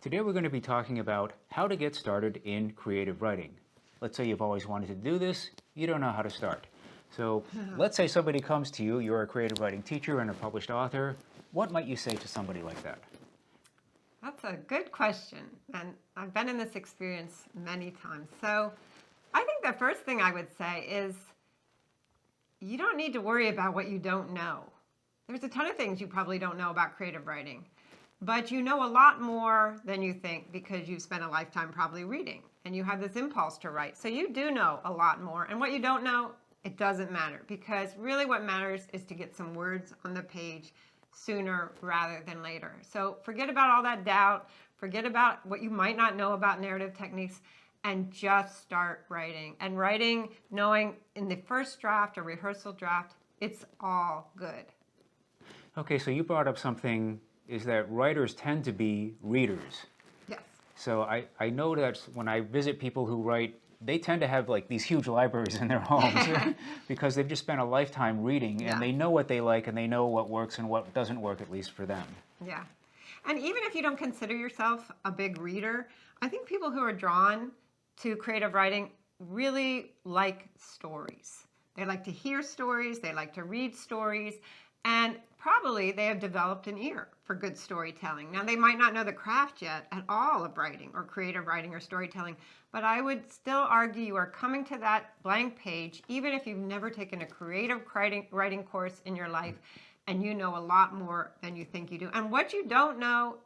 Today we're going to be talking about how to get started in creative writing. Let's say you've always wanted to do this, you don't know how to start. So let's say somebody comes to you, you're a creative writing teacher and a published author. What might you say to somebody like that? That's a good question, and I've been in this experience many times. So I think the first thing I would say is you don't need to worry about what you don't know. There's a ton of things you probably don't know about creative writing, but you know a lot more than you think because you've spent a lifetime probably reading and you have this impulse to write. So you do know a lot more, and what you don't know, it doesn't matter, because really what matters is to get some words on the page sooner rather than later. So forget about all that doubt, forget about what you might not know about narrative techniques, and just start writing. And writing, knowing in the first draft or rehearsal draft, it's all good. Okay, so you brought up something, is that writers tend to be readers. Yes. So I know that when I visit people who write, they tend to have like these huge libraries in their homes because they've just spent a lifetime reading and they know what they like and they know what works and what doesn't work, at least for them. Yeah. And even if you don't consider yourself a big reader, I think people who are drawn to creative writing really like stories. They like to hear stories, they like to read stories, and probably they have developed an ear for good storytelling. Now, they might not know the craft yet at all of writing or creative writing or storytelling, but I would still argue you are coming to that blank page, even if you've never taken a creative writing course in your life, and you know a lot more than you think you do. And what you don't know,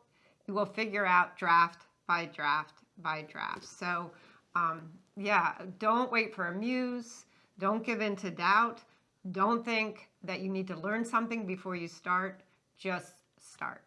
you will figure out draft by draft by draft. So, don't wait for a muse. Don't give in to doubt. Don't think that you need to learn something before you start. Just start.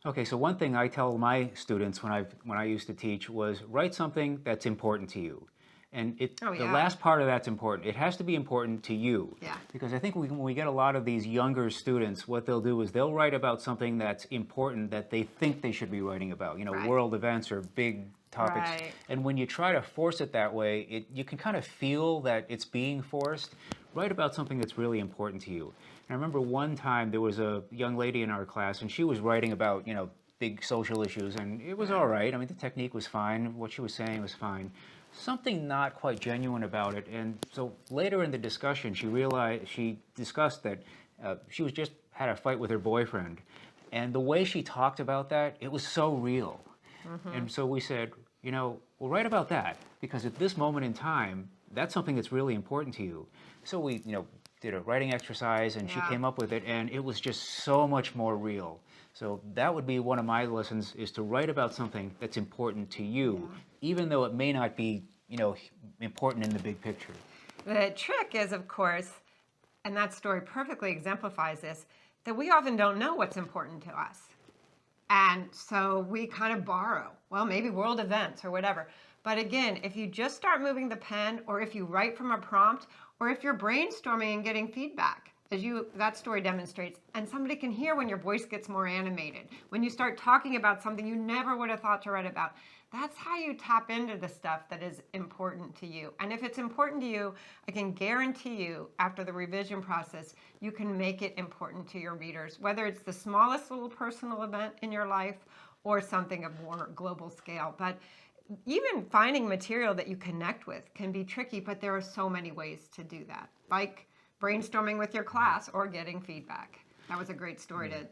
Okay, so one thing I tell my students when I used to teach was write something that's important to you. And the last part of that's important. It has to be important to you. Yeah. Because I think when we get a lot of these younger students, what they'll do is they'll write about something that's important that they think they should be writing about, world events or big topics. Right. And when you try to force it that way, you can kind of feel that it's being forced. Write about something that's really important to you. And I remember one time there was a young lady in our class, and she was writing about, big social issues, and it was all right. I mean, the technique was fine. What she was saying was fine. Something not quite genuine about it. And so later in the discussion, she discussed that she was just had a fight with her boyfriend. And the way she talked about that, it was so real. Mm-hmm. And so we said, well, write about that, because at this moment in time, that's something that's really important to you. So we, did a writing exercise, and she came up with it, and it was just so much more real. So that would be one of my lessons, is to write about something that's important to you, even though it may not be, important in the big picture. The trick is, of course, and that story perfectly exemplifies this, that we often don't know what's important to us. And so we kind of borrow, well, maybe world events or whatever. But again, if you just start moving the pen, or if you write from a prompt, or if you're brainstorming and getting feedback, as that story demonstrates, and somebody can hear when your voice gets more animated, when you start talking about something you never would have thought to write about, that's how you tap into the stuff that is important to you. And if it's important to you, I can guarantee you, after the revision process, you can make it important to your readers, whether it's the smallest little personal event in your life or something of more global scale. But even finding material that you connect with can be tricky, but there are so many ways to do that, like brainstorming with your class or getting feedback. That was a great story to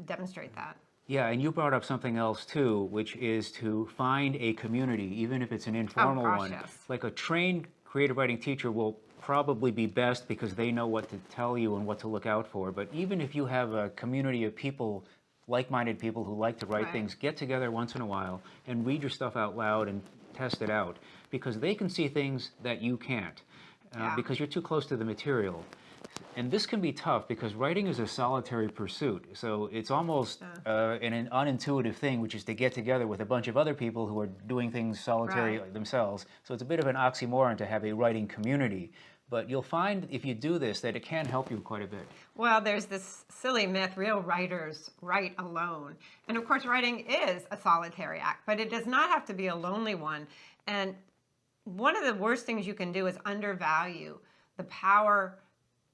demonstrate that. Yeah, and you brought up something else too, which is to find a community, even if it's an informal one. Yes. Like a trained creative writing teacher will probably be best because they know what to tell you and what to look out for. But even if you have a community of people, like-minded people who like to write things, get together once in a while and read your stuff out loud and test it out, because they can see things that you can't, because you're too close to the material. And this can be tough because writing is a solitary pursuit. So it's almost an unintuitive thing, which is to get together with a bunch of other people who are doing things solitary themselves. So it's a bit of an oxymoron to have a writing community. But you'll find if you do this that it can help you quite a bit. Well, there's this silly myth, real writers write alone. And of course, writing is a solitary act, but it does not have to be a lonely one. And one of the worst things you can do is undervalue the power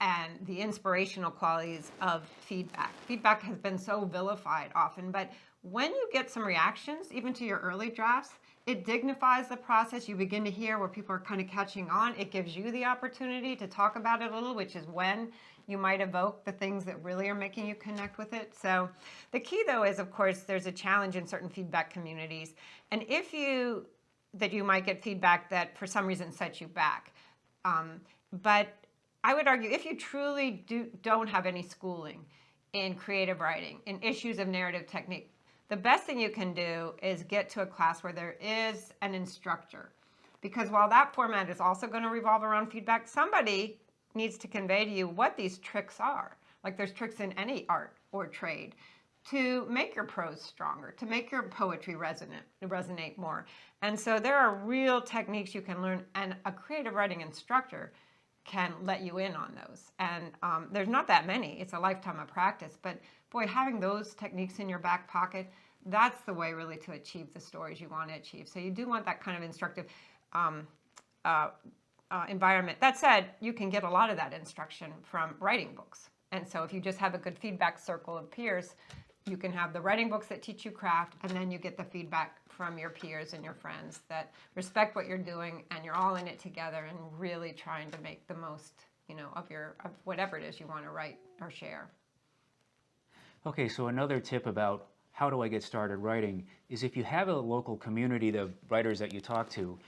and the inspirational qualities of feedback. Feedback has been so vilified often, but when you get some reactions, even to your early drafts, it dignifies the process. You begin to hear where people are kind of catching on. It gives you the opportunity to talk about it a little, which is when you might evoke the things that really are making you connect with it. So the key, though, is, of course, there's a challenge in certain feedback communities. And that you might get feedback that for some reason sets you back. But I would argue if you truly don't have any schooling in creative writing, in issues of narrative technique, the best thing you can do is get to a class where there is an instructor. Because while that format is also going to revolve around feedback, somebody needs to convey to you what these tricks are. Like there's tricks in any art or trade to make your prose stronger, to make your poetry resonate more. And so there are real techniques you can learn, and a creative writing instructor can let you in on those. And there's not that many. It's a lifetime of practice. But boy, having those techniques in your back pocket, that's the way really to achieve the stories you want to achieve. So you do want that kind of instructive environment. That said, you can get a lot of that instruction from writing books. And so if you just have a good feedback circle of peers, you can have the writing books that teach you craft, and then you get the feedback from your peers and your friends that respect what you're doing, and you're all in it together and really trying to make the most, of whatever it is you want to write or share. Okay, so another tip about how do I get started writing is if you have a local community of writers that you talk to,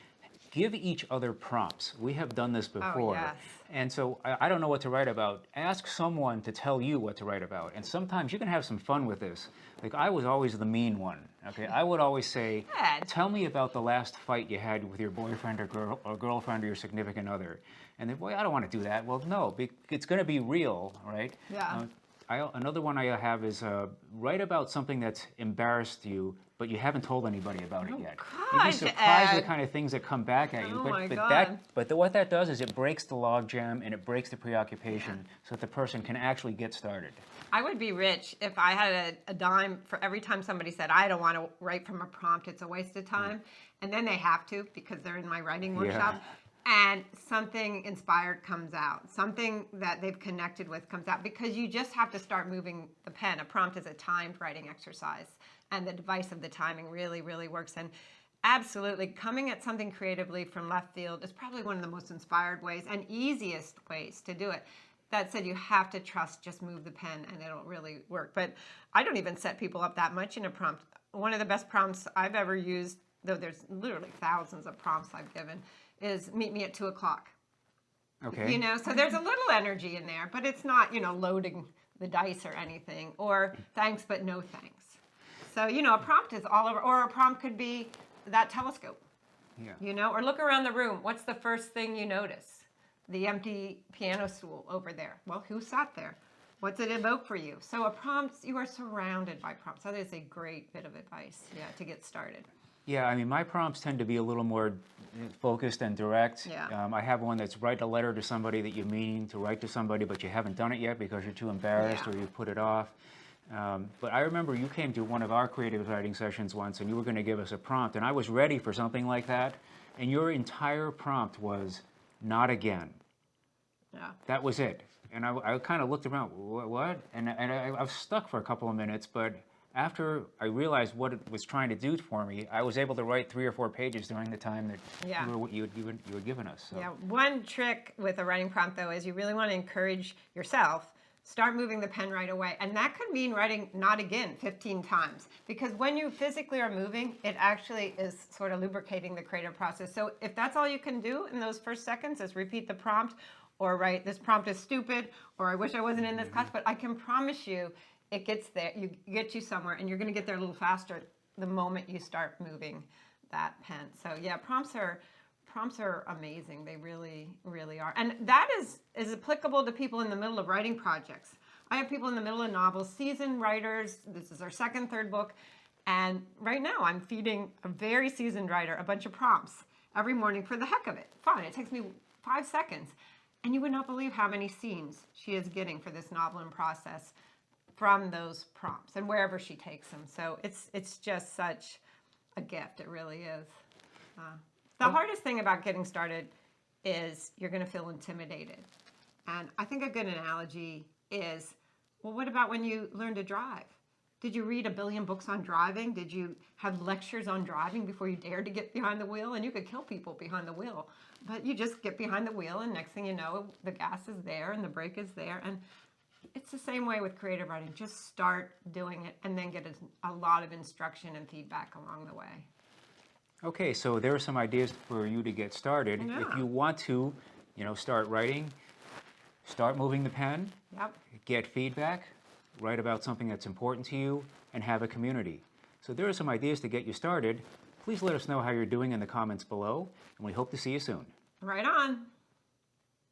give each other prompts. We have done this before. Oh, yes. And so I don't know what to write about. Ask someone to tell you what to write about. And sometimes you can have some fun with this. Like I was always the mean one. Okay, I would always say, tell me about the last fight you had with your boyfriend or girlfriend or your significant other. And then, boy, I don't want to do that. Well, no, it's going to be real, right? Yeah. Another one I have is write about something that's embarrassed you, but you haven't told anybody about it yet. You'd be surprised the kind of things that come back at you. Oh, my God. What that does is it breaks the logjam and it breaks the preoccupation so that the person can actually get started. I would be rich if I had a dime for every time somebody said, I don't want to write from a prompt, it's a waste of time. And then they have to because they're in my writing workshop. And something inspired comes out. Something that they've connected with comes out because you just have to start moving the pen. A prompt is a timed writing exercise, and the device of the timing really, really works. And absolutely, coming at something creatively from left field is probably one of the most inspired ways and easiest ways to do it. That said, you have to just move the pen, and it'll really work. But I don't even set people up that much in a prompt. One of the best prompts I've ever used, though there's literally thousands of prompts I've given, is meet me at 2:00. Okay. So there's a little energy in there, but it's not, loading the dice or anything, or thanks but no thanks. So, a prompt is all over, or a prompt could be that telescope. Yeah. Or look around the room. What's the first thing you notice? The empty piano stool over there. Well, who sat there? What's it evoke for you? So a prompt, you are surrounded by prompts. That is a great bit of advice, to get started. Yeah, I mean, my prompts tend to be a little more focused and direct. Yeah. I have one that's write a letter to somebody that you're meaning to write to somebody, but you haven't done it yet because you're too embarrassed or you put it off. But I remember you came to one of our creative writing sessions once, and you were going to give us a prompt, and I was ready for something like that, and your entire prompt was, not again. Yeah. That was it. And I kind of looked around, what? And I was stuck for a couple of minutes, but after I realized what it was trying to do for me, I was able to write 3 or 4 pages during the time that you were giving us. So. Yeah, one trick with a writing prompt, though, is you really want to encourage yourself, start moving the pen right away. And that could mean writing not again 15 times. Because when you physically are moving, it actually is sort of lubricating the creative process. So if that's all you can do in those first seconds is repeat the prompt, or write, this prompt is stupid, or I wish I wasn't in this class, but I can promise you, it gets there, get you somewhere, and you're going to get there a little faster the moment you start moving that pen. So yeah, prompts are amazing. They really, really are. And that is applicable to people in the middle of writing projects. I have people in the middle of novels, seasoned writers. This is their second, third book. And right now I'm feeding a very seasoned writer a bunch of prompts every morning for the heck of it. Fun. It takes me 5 seconds. And you would not believe how many scenes she is getting for this novel in process from those prompts and wherever she takes them. So it's just such a gift. It really is. The hardest thing about getting started is you're going to feel intimidated. And I think a good analogy is, well, what about when you learn to drive? Did you read a billion books on driving? Did you have lectures on driving before you dared to get behind the wheel? And you could kill people behind the wheel. But you just get behind the wheel, and next thing you know, the gas is there and the brake is there. And it's the same way with creative writing. Just start doing it and then get a lot of instruction and feedback along the way. Okay, so there are some ideas for you to get started. Yeah. If you want to, start writing, start moving the pen, Yep. get feedback, write about something that's important to you, and have a community. So there are some ideas to get you started. Please let us know how you're doing in the comments below, and we hope to see you soon. Right on.